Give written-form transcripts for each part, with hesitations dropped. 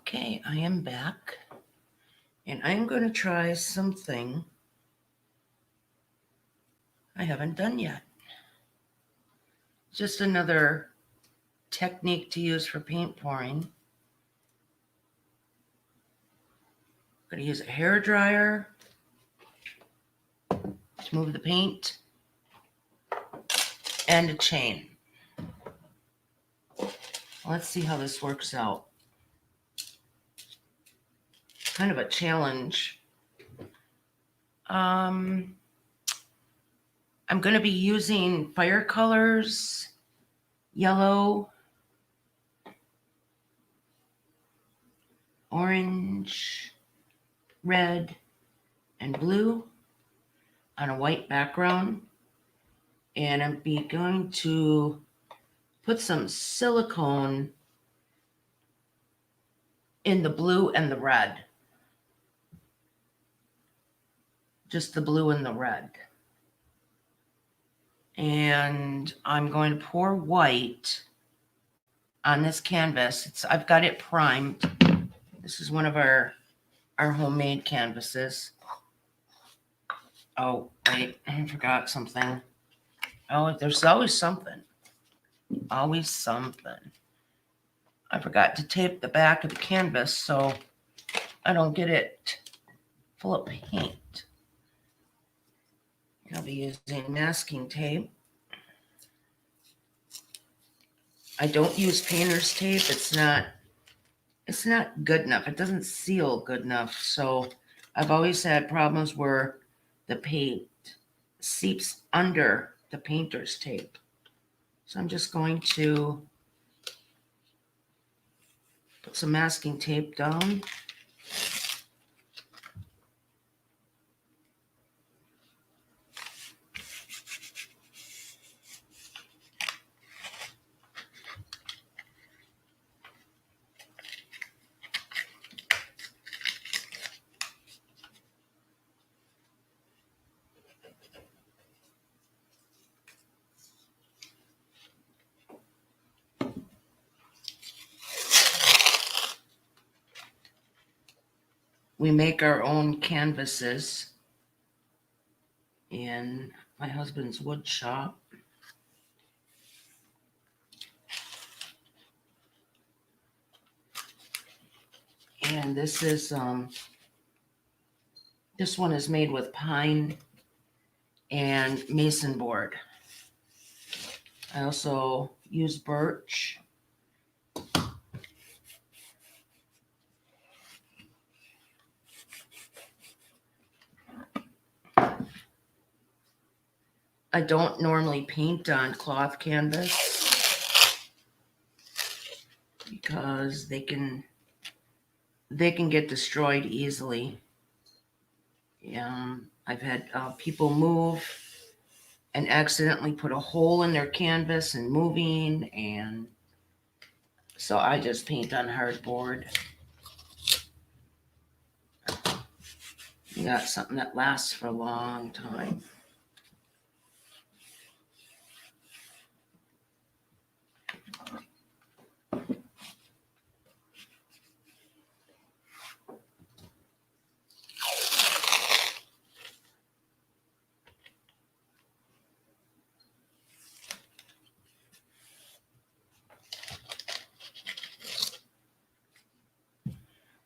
Okay, I am back, and I'm going to try something I haven't done yet. Just another technique to use for paint pouring. I'm going to use a hair dryer to move the paint and a chain. Let's see how this works out. Kind of a challenge. I'm going to be using fire colors, yellow, orange, red, and blue on a white background. And I'm going to put some silicone in the blue and the red. Just the blue and the red. And I'm going to pour white on this canvas. I've got it primed. This is one of our homemade canvases. Oh, wait, I forgot something. Oh, there's always something. Always something. I forgot to tape the back of the canvas so I don't get it full of paint. I'll be using masking tape. I don't use painter's tape. It's not good enough. It doesn't seal good enough. So I've always had problems where the paint seeps under the painter's tape. So I'm just going to put some masking tape down. We make our own canvases in my husband's wood shop. And this one is made with pine and mason board. I also use birch. I don't normally paint on cloth canvas because they can get destroyed easily. I've had people move and accidentally put a hole in their canvas and moving, and so I just paint on hardboard. You got something that lasts for a long time.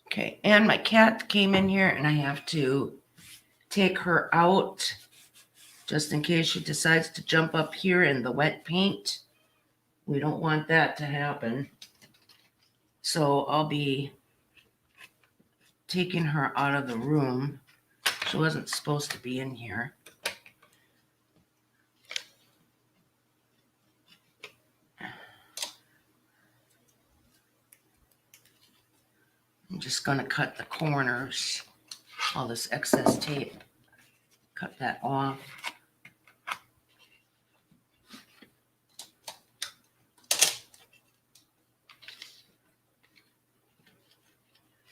Okay, and my cat came in here and I have to take her out just in case she decides to jump up here in the wet paint. We don't want that to happen. So I'll be taking her out of the room. She wasn't supposed to be in here. I'm just going to cut the corners, all this excess tape, cut that off.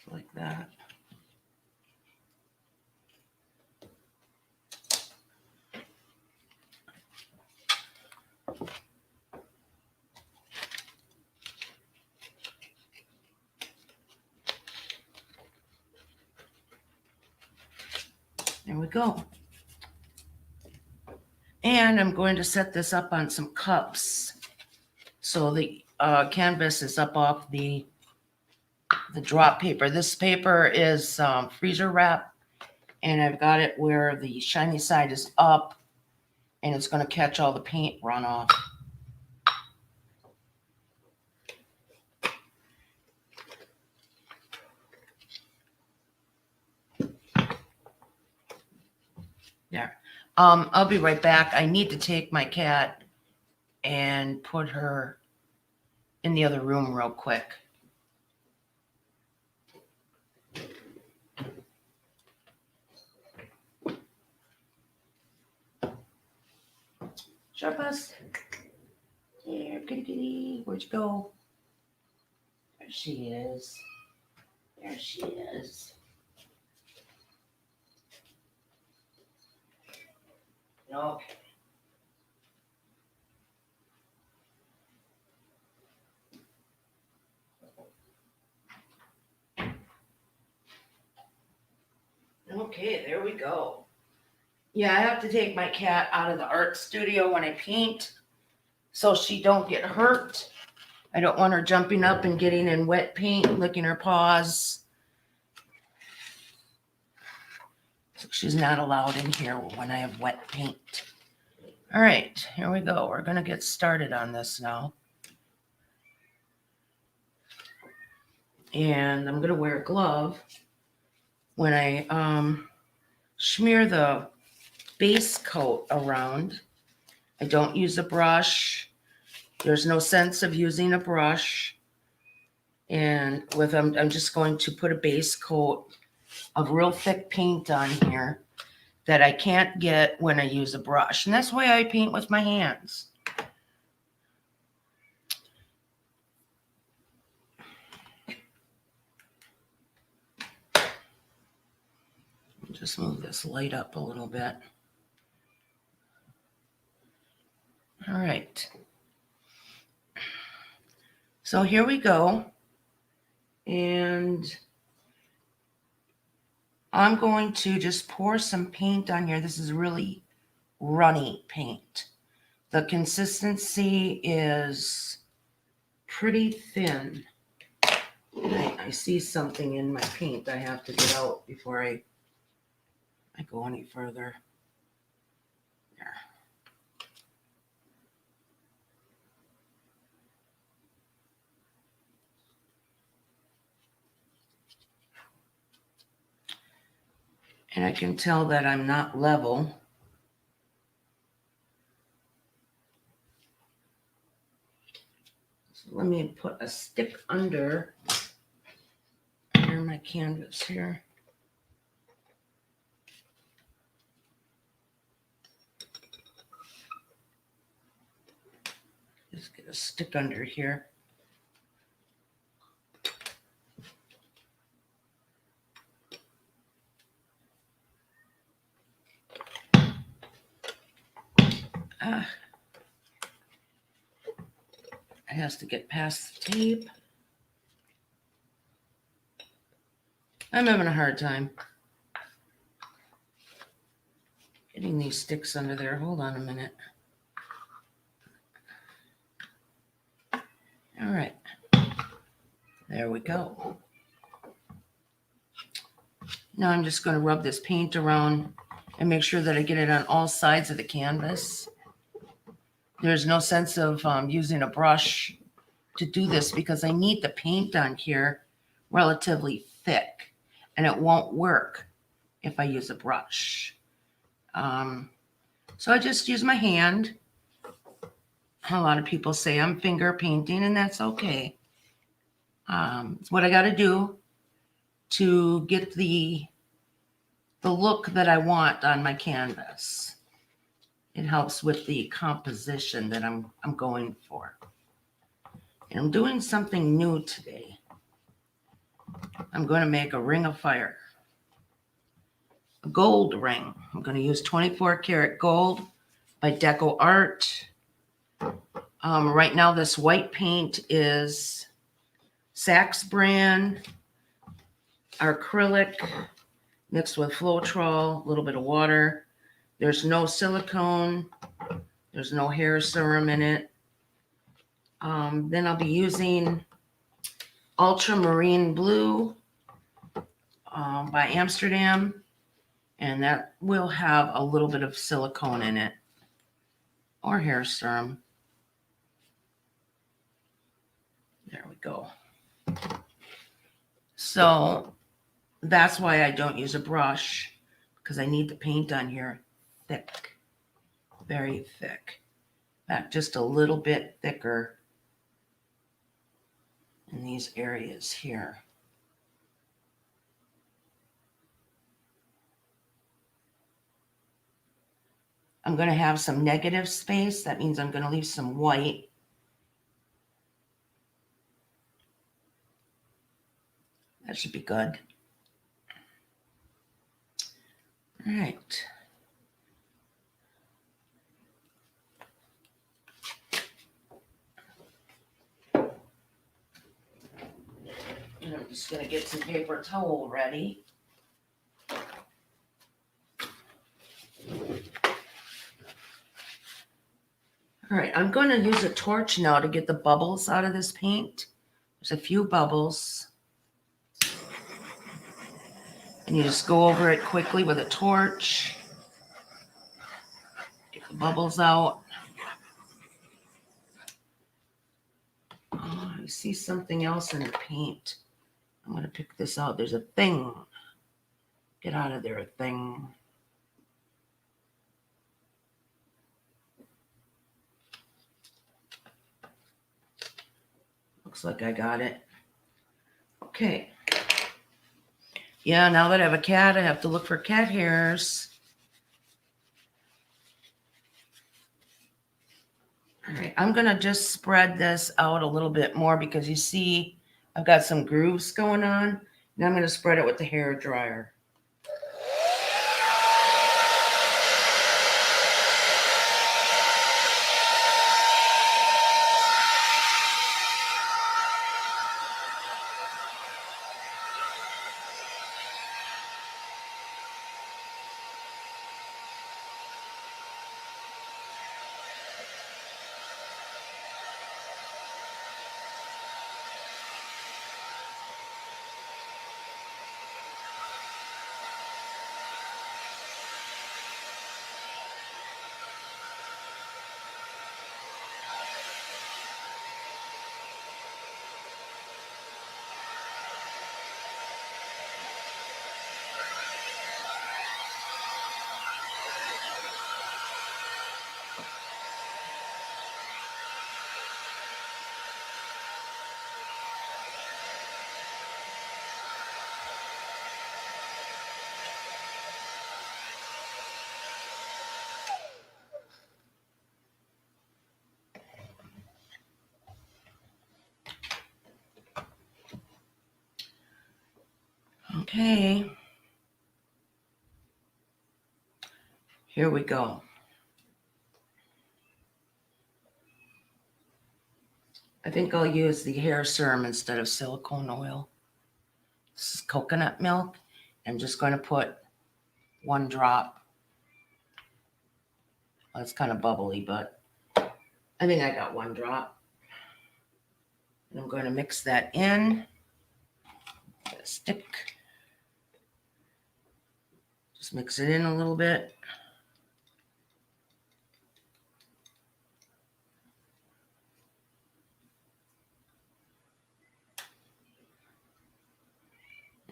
Like that. we go. And I'm going to set this up on some cups. So the canvas is up off the drop paper. This paper is freezer wrap, and I've got it where the shiny side is up, and it's going to catch all the paint runoff. There. I'll be right back. I need to take my cat and put her in the other room real quick. Sharpus. There, kitty kitty. Where'd you go? There she is. There she is. Okay. Okay, there we go. Yeah, I have to take my cat out of the art studio when I paint so she don't get hurt. I don't want her jumping up and getting in wet paint, licking her paws. So she's not allowed in here when I have wet paint. All right, here we go. We're going to get started on this now. And I'm going to wear a glove when I smear the base coat around. I don't use a brush. There's no sense of using a brush. And with I'm just going to put a base coat of real thick paint on here that I can't get when I use a brush. And that's why I paint with my hands. Just move this light up a little bit. All right. So here we go. And I'm going to just pour some paint on here. This is really runny paint. The consistency is pretty thin. I see something in my paint I have to get out before I go any further. There. And I can tell that I'm not level. So let me put a stick under my canvas here. Just get a stick under here. It has to get past the tape. I'm having a hard time getting these sticks under there. Hold on a minute. All right. There we go. Now I'm just going to rub this paint around and make sure that I get it on all sides of the canvas. There's no sense of using a brush to do this because I need the paint on here relatively thick, and it won't work if I use a brush. So I just use my hand. A lot of people say I'm finger painting, and that's okay. It's what I got to do to get the look that I want on my canvas. It helps with the composition that I'm going for. And I'm doing something new today. I'm going to make a ring of fire. A gold ring. I'm going to use 24 karat gold by Deco Art. Right now this white paint is Saks brand, Acrylic, mixed with Floetrol, a little bit of water. There's no silicone. There's no hair serum in it. Then I'll be using Ultramarine Blue by Amsterdam, and that will have a little bit of silicone in it or hair serum. There we go. So that's why I don't use a brush, because I need the paint on here thick, very thick. In fact, just a little bit thicker in these areas here. I'm going to have some negative space. That means I'm going to leave some white. That should be good. All right. And I'm just going to get some paper towel ready. All right, I'm going to use a torch now to get the bubbles out of this paint. There's a few bubbles. And you just go over it quickly with a torch. Get the bubbles out. Oh, I see something else in the paint. I'm going to pick this out. There's a thing. Get out of there, a thing. Looks like I got it. Okay. Yeah, now that I have a cat, I have to look for cat hairs. All right, I'm going to just spread this out a little bit more because you see I've got some grooves going on. Now I'm going to spread it with the hair dryer. Okay. Here we go. I think I'll use the hair serum instead of silicone oil. This is coconut milk. I'm just going to put 1 drop. Well, it's kind of bubbly, but I think I got 1 drop. And I'm going to mix that in. Get a stick. Just mix it in a little bit.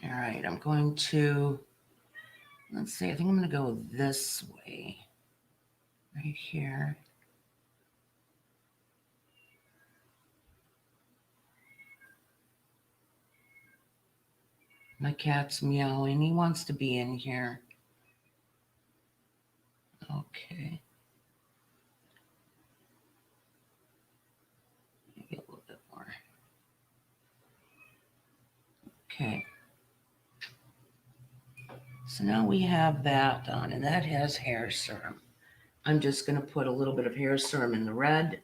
All right, I'm going to, let's see, I think I'm going to go this way. Right here. My cat's meowing. He wants to be in here. Okay. Maybe a little bit more. Okay. So now we have that on, and that has hair serum. I'm just going to put a little bit of hair serum in the red.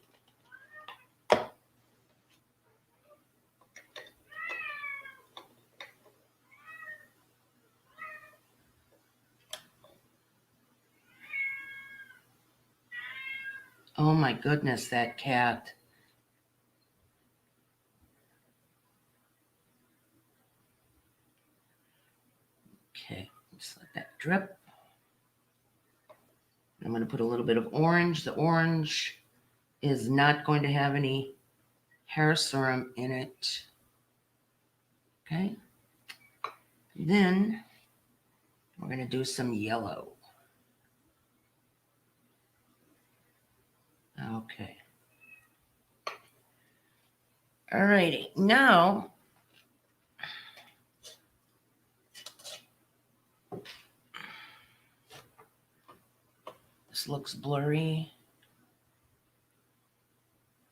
my goodness, that cat. Okay, just let that drip. I'm going to put a little bit of orange. The orange is not going to have any hair serum in it. Okay. Then we're going to do some yellow. Okay. Alrighty. Now, this looks blurry.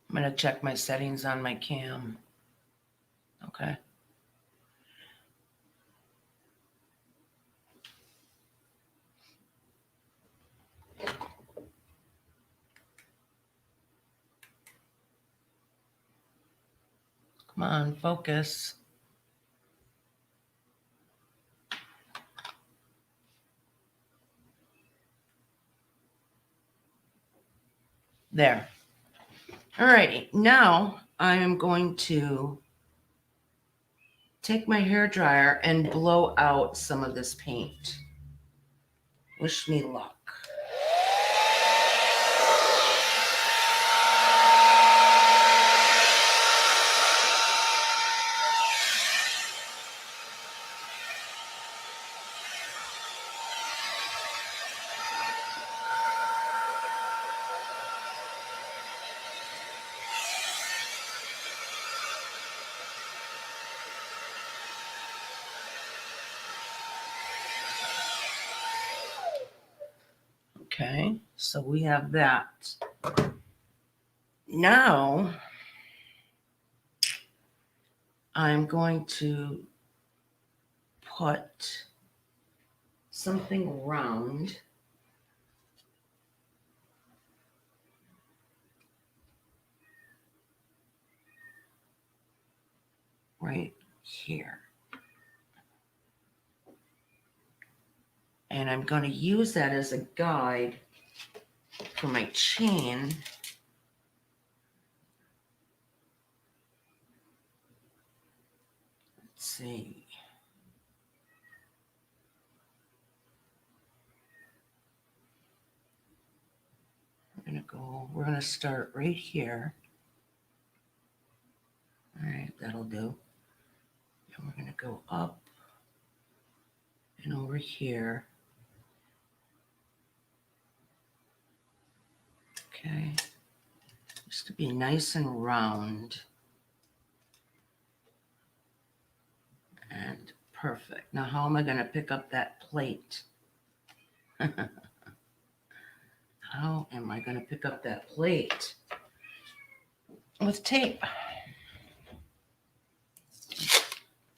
I'm going to check my settings on my cam. Okay. Come on, focus. There. Alrighty. Now I am going to take my hair dryer and blow out some of this paint. Wish me luck. Okay, so we have that. Now I'm going to put something round right here. And I'm going to use that as a guide for my chain. Let's see. We're going to start right here. All right, that'll do. And we're going to go up and over here. Okay, just to be nice and round and perfect. Now, how am I going to pick up that plate? How am I going to pick up that plate? With tape.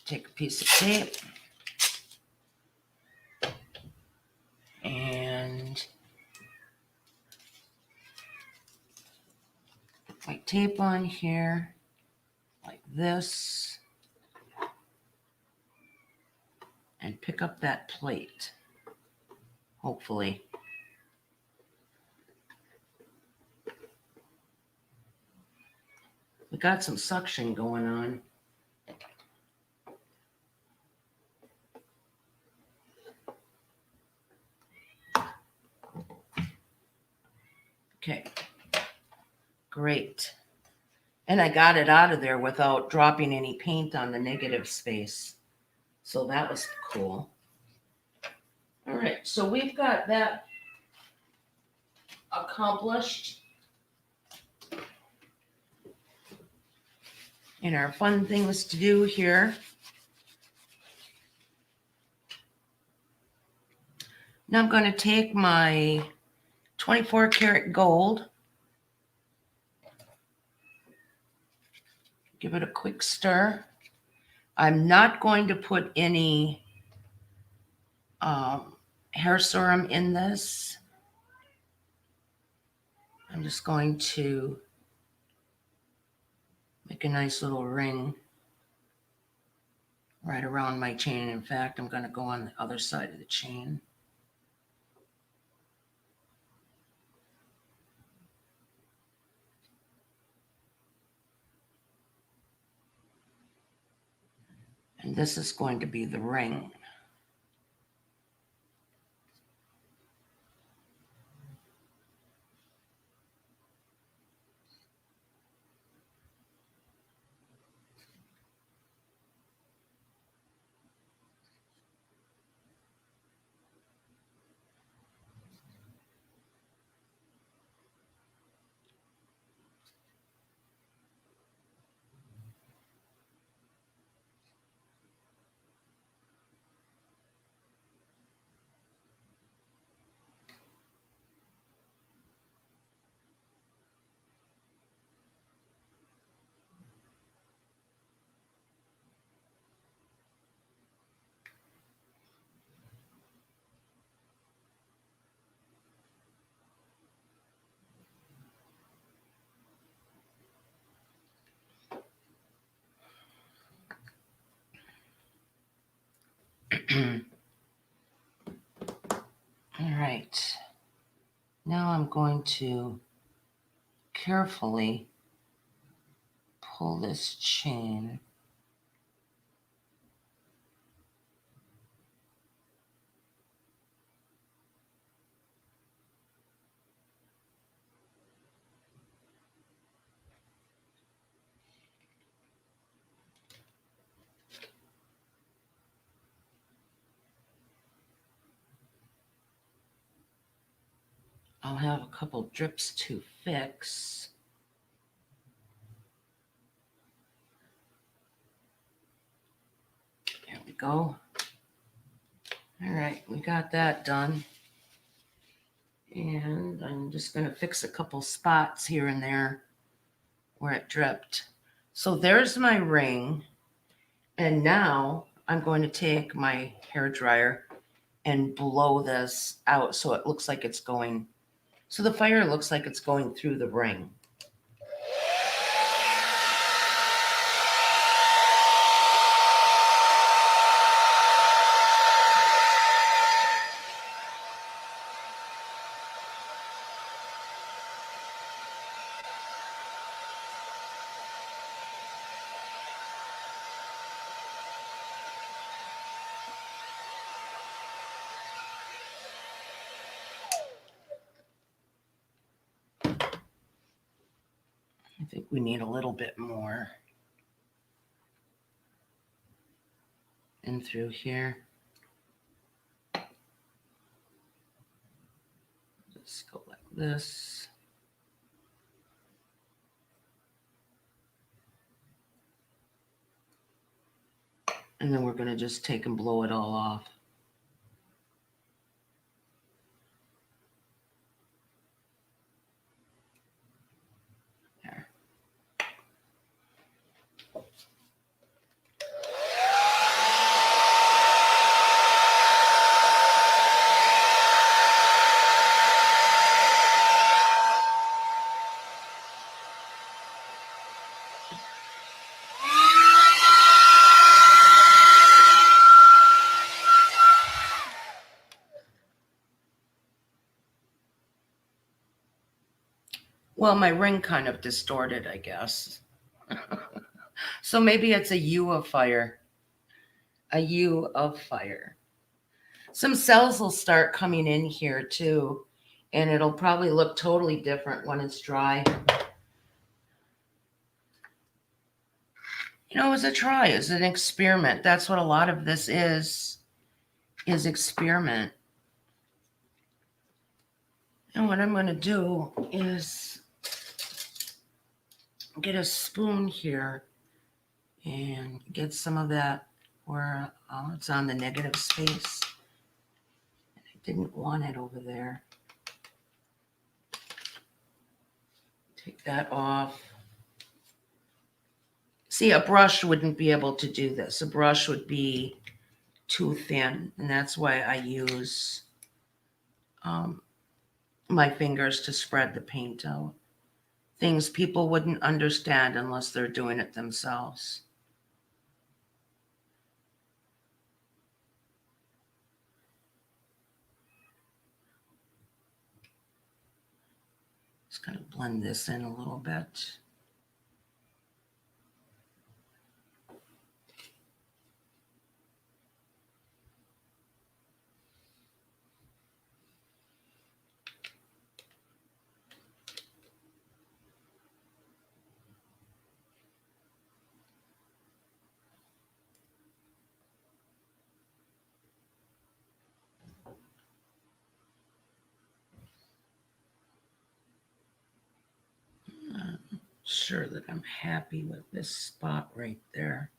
Take a piece of tape and put my tape on here like this and pick up that plate, hopefully. We got some suction going on. Okay, great. And I got it out of there without dropping any paint on the negative space. So that was cool. All right, so we've got that accomplished. And our fun things to do here. Now I'm going to take my 24 karat gold, give it a quick stir. I'm not going to put any hair serum in this. I'm just going to make a nice little ring right around my chain. In fact, I'm going to go on the other side of the chain. And this is going to be the ring. All right. Now I'm going to carefully pull this chain. I'll have a couple drips to fix. There we go. All right, we got that done. And I'm just going to fix a couple spots here and there where it dripped. So there's my ring. And now I'm going to take my hair dryer and blow this out so it looks like it's going, so the fire looks like it's going through the ring. I think we need a little bit more in through here. Just go like this. And then we're going to just take and blow it all off. There. Well, my ring kind of distorted, I guess. So maybe it's a U of fire. A U of fire. Some cells will start coming in here too, and it'll probably look totally different when it's dry. You know, it's a try, it's an experiment. That's what a lot of this is experiment. And what I'm going to do is get a spoon here and get some of that where it's on the negative space. I didn't want it over there. Take that off. See, a brush wouldn't be able to do this. A brush would be too thin, and that's why I use my fingers to spread the paint out. Things people wouldn't understand unless they're doing it themselves. Just gonna blend this in a little bit. sure that I'm happy with this spot right there.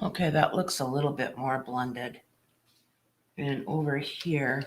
Okay, that looks a little bit more blended. And over here,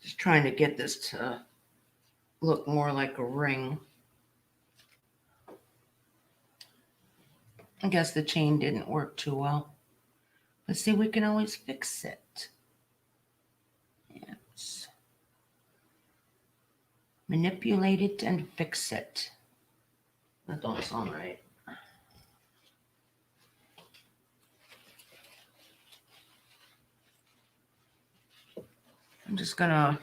just trying to get this to look more like a ring. I guess the chain didn't work too well. Let's see, we can always fix it. Yes. Manipulate it and fix it. That don't sound right. I'm just gonna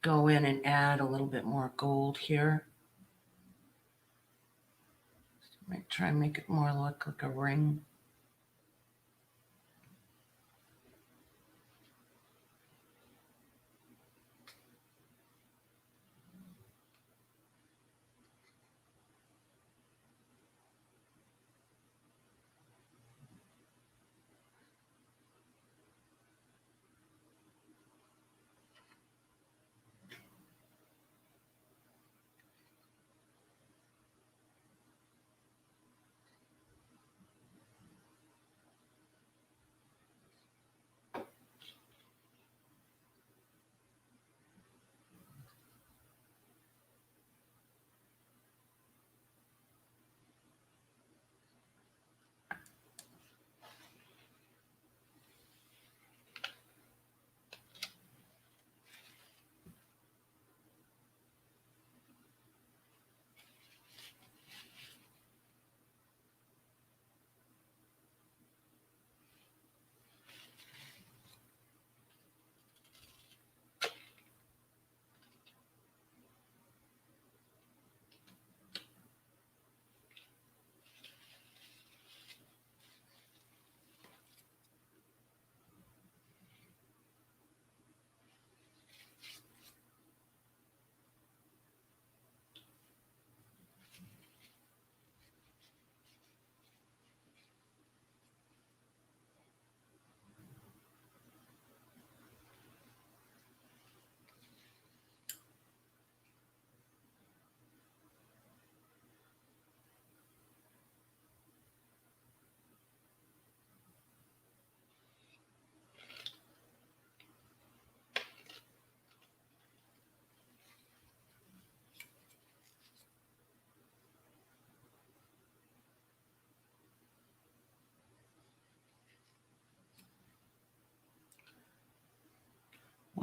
go in and add a little bit more gold here. Might try and make it more look like a ring.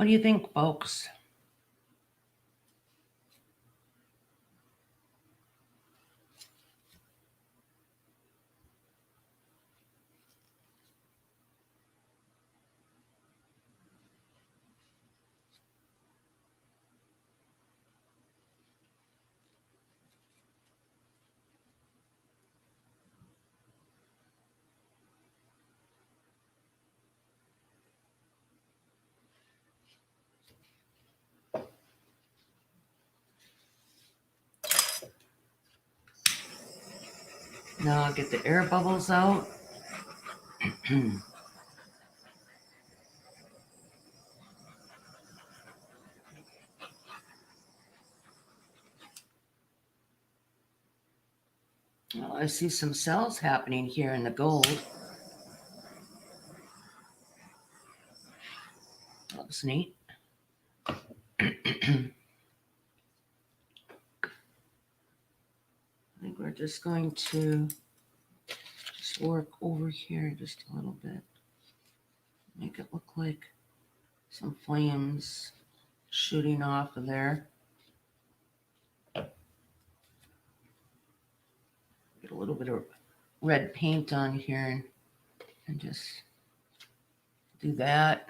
What do you think, folks? Now I'll get the air bubbles out. Well, I see some cells happening here in the gold. Looks neat. I think we're just going to just work over here just a little bit. Make it look like some flames shooting off of there. Get a little bit of red paint on here and just do that.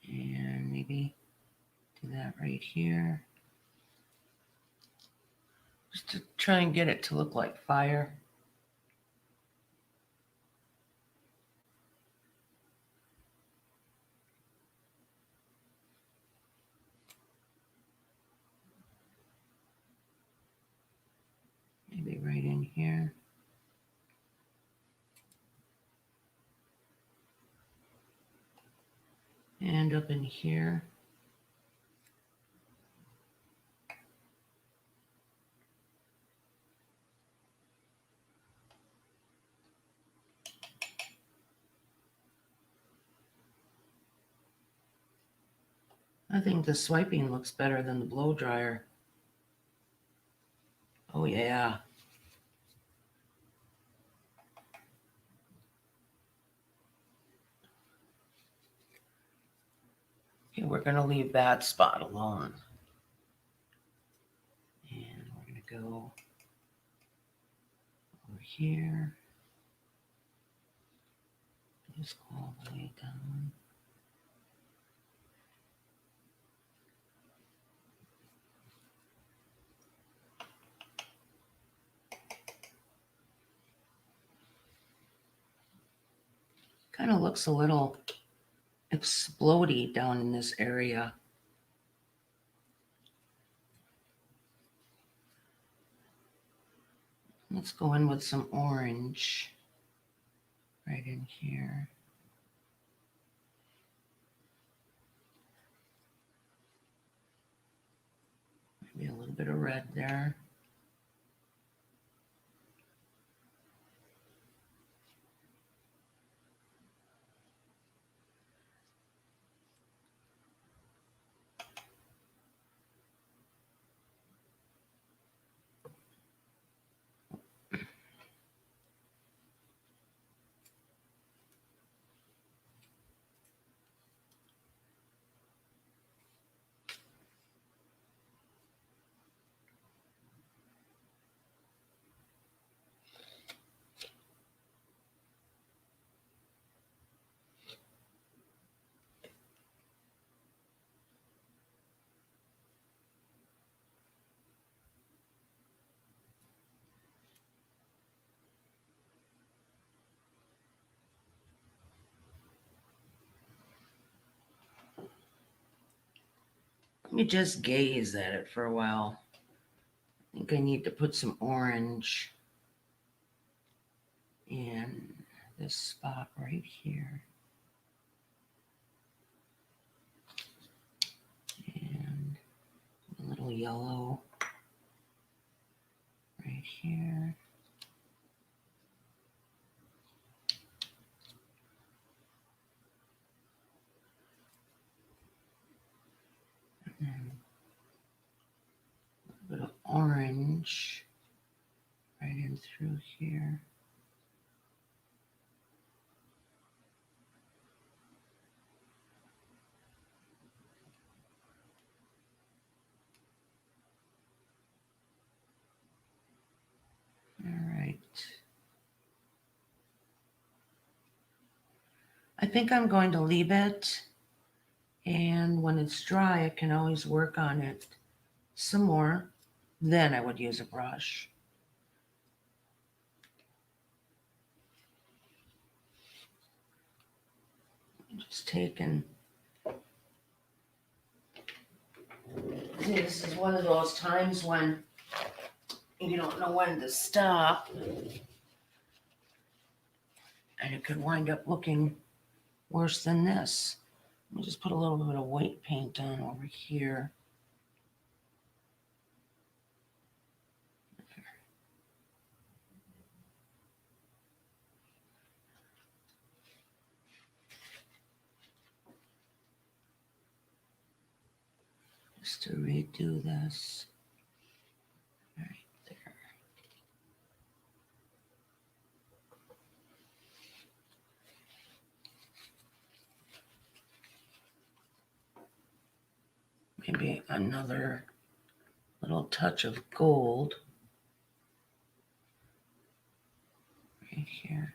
And maybe do that right here. Just to try and get it to look like fire. Maybe right in here. And up in here. I think the swiping looks better than the blow dryer. Oh yeah. Okay, we're gonna leave that spot alone. And we're gonna go over here. Just go all the way down. Kind of looks a little explodey down in this area. Let's go in with some orange right in here. Maybe a little bit of red there. Let me just gaze at it for a while. I think I need to put some orange in this spot right here. And a little yellow right here. And then a little bit of orange right in through here. I think I'm going to leave it. And when it's dry, I can always work on it some more. Then I would use a brush. Just taking. This is one of those times when you don't know when to stop. And it could wind up looking worse than this. Let me just put a little bit of white paint on over here. Just to redo this. Right there. Maybe another little touch of gold right here.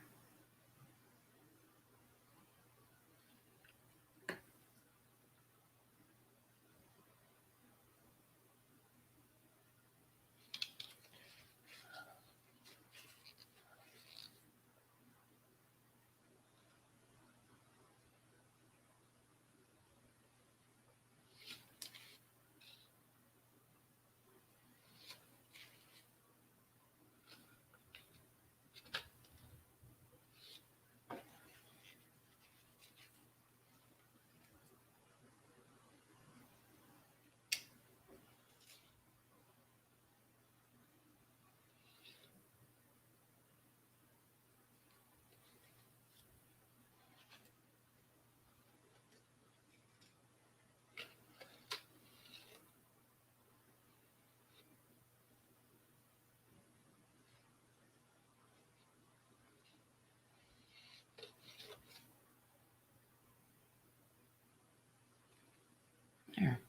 There.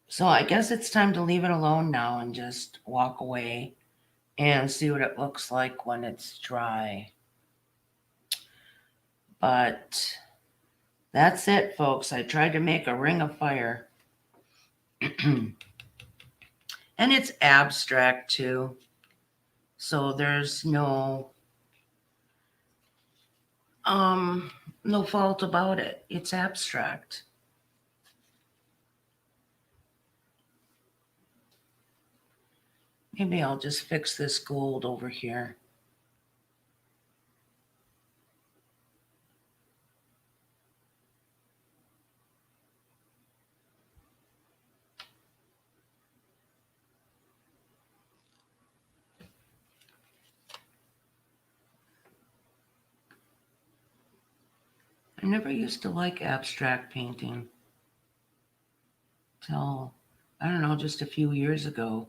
So I guess it's time to leave it alone now and just walk away and see what it looks like when it's dry. But that's it, folks. I tried to make a ring of fire. And it's abstract too. So there's no fault about it. It's abstract. Maybe I'll just fix this gold over here. I never used to like abstract painting till, I don't know, just a few years ago.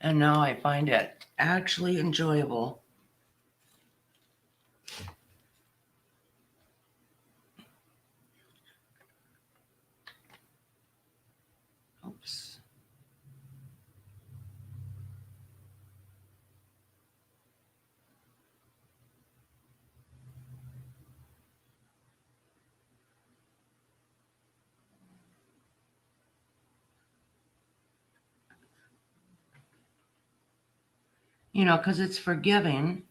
And now I find it actually enjoyable. Oops. Because it's forgiving.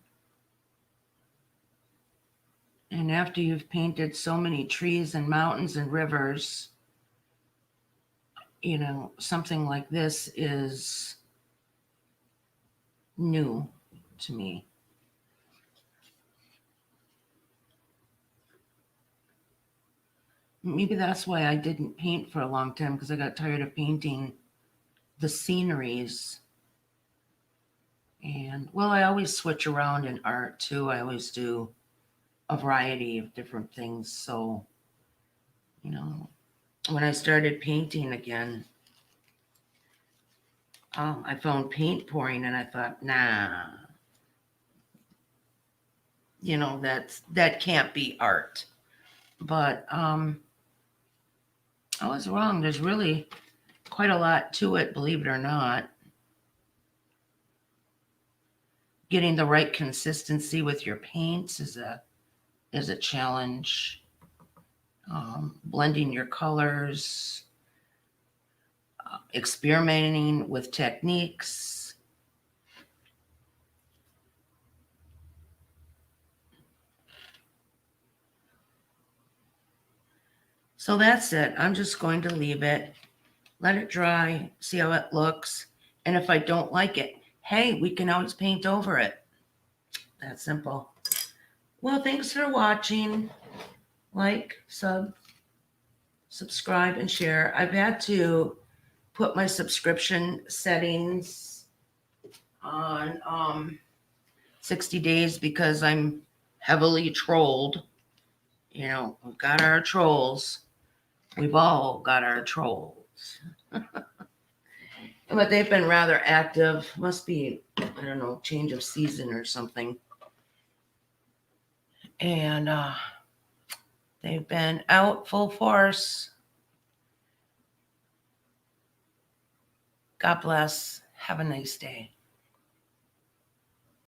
And after you've painted so many trees and mountains and rivers, something like this is new to me. Maybe that's why I didn't paint for a long time, because I got tired of painting the sceneries. And, well, I always switch around in art too. I always do a variety of different things. So, when I started painting again, I found paint pouring and I thought, nah, that can't be art. But I was wrong. There's really quite a lot to it, believe it or not. getting the right consistency with your paints is a challenge. Blending your colors, experimenting with techniques. So that's it. I'm just going to leave it, let it dry, see how it looks. And if I don't like it, hey, we can always paint over it. That's simple. Well, thanks for watching. Like, subscribe, and share. I've had to put my subscription settings on 60 days because I'm heavily trolled. You know, we've got our trolls. We've all got our trolls. But they've been rather active. Must be, I don't know, change of season or something. And they've been out full force. God bless. Have a nice day.